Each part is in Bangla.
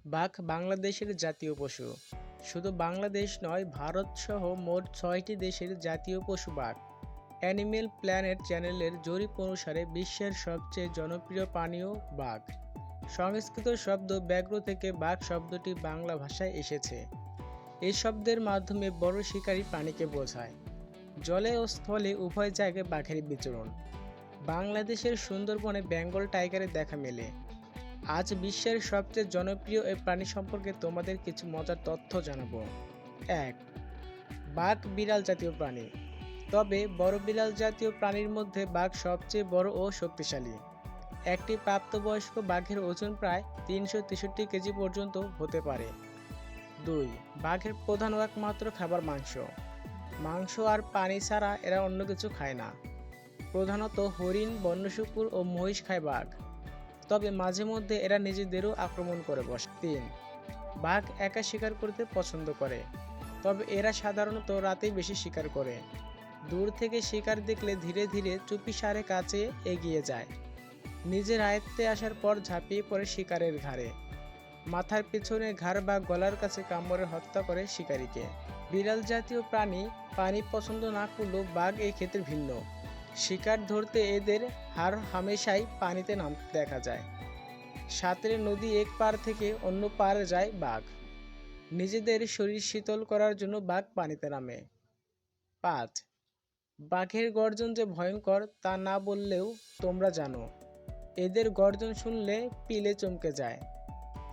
বাঘ বাংলাদেশের জাতীয় পশু। শুধু বাংলাদেশ নয়, ভারত সহ মোট ৬টি দেশের জাতীয় পশু বাঘ। অ্যানিমেল প্ল্যানেট চ্যানেলের জরিপ অনুসারে বিশ্বের সবচেয়ে জনপ্রিয় প্রাণীও বাঘ। সংস্কৃত শব্দ ব্যাঘ্র থেকে বাঘ শব্দটি বাংলা ভাষায় এসেছে। এই শব্দের মাধ্যমে বড় শিকারী প্রাণীকে বোঝায়। জলে ও স্থলে উভয় জায়গায় বাঘের বিচরণ। বাংলাদেশের সুন্দরবনে বেঙ্গল টাইগারের দেখা মেলে। আজ বিশ্বের সবচেয়ে জনপ্রিয় এই প্রাণী সম্পর্কে তোমাদের কিছু মজার তথ্য জানাবো। ১. বাঘ বিড়াল জাতীয় প্রাণী। তবে বড় বিড়াল জাতীয় প্রাণীর মধ্যে বাঘ সবচেয়ে বড় ও শক্তিশালী। একটি প্রাপ্তবয়স্ক বাঘের ওজন প্রায় ৩৬৩ কেজি পর্যন্ত হতে পারে। ২. বাঘের প্রধান ও একমাত্র খাবার মাংস। মাংস আর পানি ছাড়া এরা অন্য কিছু খায় না। প্রধানত হরিণ, বন্য শুকুর ও মহিষ খায় বাঘ। তবে মাঝে মধ্যে এরা নিজেদেরও আক্রমণ করে বসে। ৩. বাঘ একা শিকার করতে পছন্দ করে। তবে এরা সাধারণত রাতেই বেশি শিকার করে। দূর থেকে শিকার দেখলে ধীরে ধীরে চুপিসারে কাছে এগিয়ে যায়। নিজের আয়ত্তে আসার পর ঝাঁপিয়ে পড়ে শিকারের ঘাড়ে। মাথার পেছনে ঘাড় বা গলার কাছে কামড়ে হত্যা করে শিকারীকে। বিড়াল জাতীয় প্রাণী পানি পছন্দ না করলেও বাঘ এই ক্ষেত্রে ভিন্ন। শিকার ধরতে এদের হাড় হামেশাই পানিতে নামতে দেখা যায়। সাঁতরে নদী এক পার থেকে অন্য পারে যায় বাঘ। নিজেদের শরীর শীতল করার জন্য বাঘ পানিতে নামে। ৫. বাঘের গর্জন যে ভয়ঙ্কর তা না বললেও তোমরা জানো। এদের গর্জন শুনলে পিলে চমকে যায়।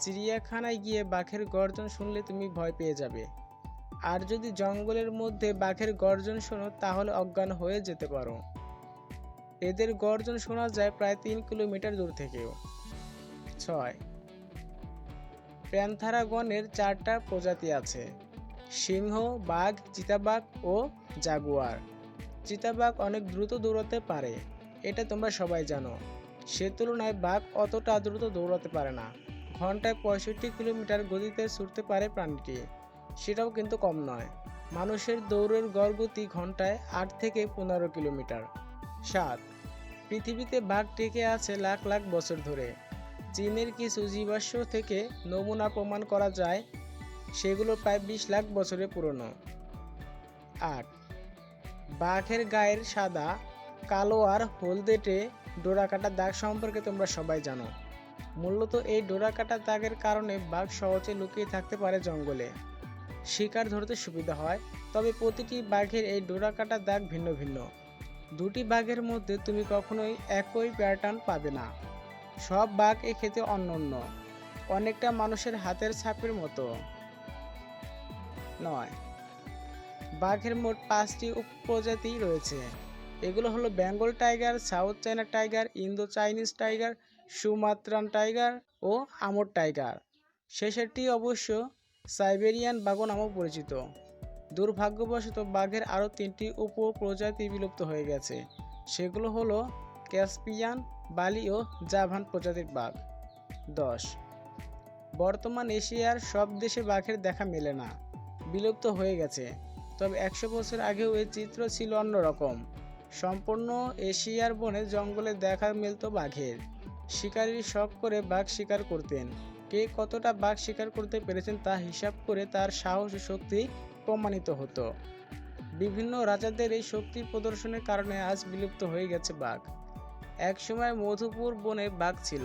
চিড়িয়াখানায় গিয়ে বাঘের গর্জন শুনলে তুমি ভয় পেয়ে যাবে। আর যদি জঙ্গলের মধ্যে বাঘের গর্জন শোনো তাহলে অজ্ঞান হয়ে যেতে পারো। এদের গর্জন শোনা যায় প্রায় ৩ কিলোমিটার দূর থেকেও। ৬. প্যান্থারাগনের ৪টা প্রজাতি আছে: সিংহ, বাঘ, চিতাবাঘ ও জাগুয়ার। চিতাবাঘ অনেক দ্রুত দৌড়াতে পারে, এটা তোমরা সবাই জানো। সে তুলনায় বাঘ অতটা দ্রুত দৌড়াতে পারে না। ঘন্টায় ৬৫ কিলোমিটার গতিতে ছুটতে পারে প্রাণীটি, সেটাও কিন্তু কম নয়। মানুষের দৌড়ের গড় গতি ঘন্টায় ৮ থেকে ১৫ কিলোমিটার। ৭. পৃথিবীতে বাঘ টিকে আছে লাখ লাখ বছর ধরে। চীনের কিছু জীবাশ্ম থেকে নমুনা প্রমাণ করা যায় সেগুলো প্রায় ২০ লাখ বছরের পুরনো। ৮. বাঘের গায়ের সাদা, কালো আর হলদেটে ডোরাকাটা দাগ সম্পর্কে তোমরা সবাই জানো। মূলত এই ডোরাকাটা দাগের কারণে বাঘ সহজে লুকিয়ে থাকতে পারে জঙ্গলে। শিকার ধরতে সুবিধা হয়। তবে প্রতিটি বাঘের এই ডোরাকাটা দাগ ভিন্ন ভিন্ন। দুটি বাঘের মধ্যে তুমি কখনোই একই প্যাটার্ন পাবে না। সব বাঘ এক্ষেত্রে অনন্য, অনেকটা মানুষের হাতের ছাপের মতো। ৯. বাঘের মোট 5টি উপপ্রজাতি রয়েছে। এগুলো হলো Bengal tiger, South China tiger, Indo Chinese tiger, Sumatran tiger ও আমুর টাইগার। শেষেরটি অবশ্য সাইবেরিয়ান বাঘ নামেও পরিচিত। দুর্ভাগ্যবশত বাঘের আরও 3টি উপপ্রজাতি বিলুপ্ত হয়ে গেছে। সেগুলো হলো ক্যাসপিয়ান, বালি ও জাভান প্রজাতির বাঘ। ১০. বর্তমান এশিয়ার সব দেশে বাঘের দেখা মেলে না, বিলুপ্ত হয়ে গেছে। তবে ১০০ বছর আগেও এই চিত্র ছিল অন্যরকম। সম্পূর্ণ এশিয়ার বনে জঙ্গলে দেখা মিলত বাঘের। শিকারীর শখ করে বাঘ শিকার করতেন। কে কতটা বাঘ শিকার করতে পেরেছেন তা হিসাব করে তার সাহস ও শক্তি প্রমাণিত হতো। বিভিন্ন রাজাদের এই শক্তির প্রদর্শনের কারণে আজ বিলুপ্ত হয়ে গেছে বাঘ। একসময় মধুপুর বনে বাঘ ছিল।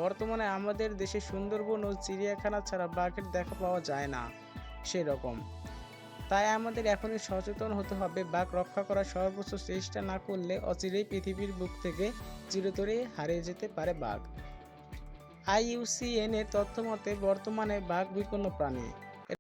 বর্তমানে আমাদের দেশে সুন্দরবন ও চিড়িয়াখানা ছাড়া বাঘের দেখা পাওয়া যায় না সেরকম। তাই আমাদের এখনই সচেতন হতে হবে। বাঘ রক্ষা করার সর্বোচ্চ চেষ্টা না করলে অচিরেই পৃথিবীর বুক থেকে চিরতরে হারিয়ে যেতে পারে বাঘ। IUCN এর তথ্য মতে বর্তমানে বাঘ বিপন্ন প্রাণী।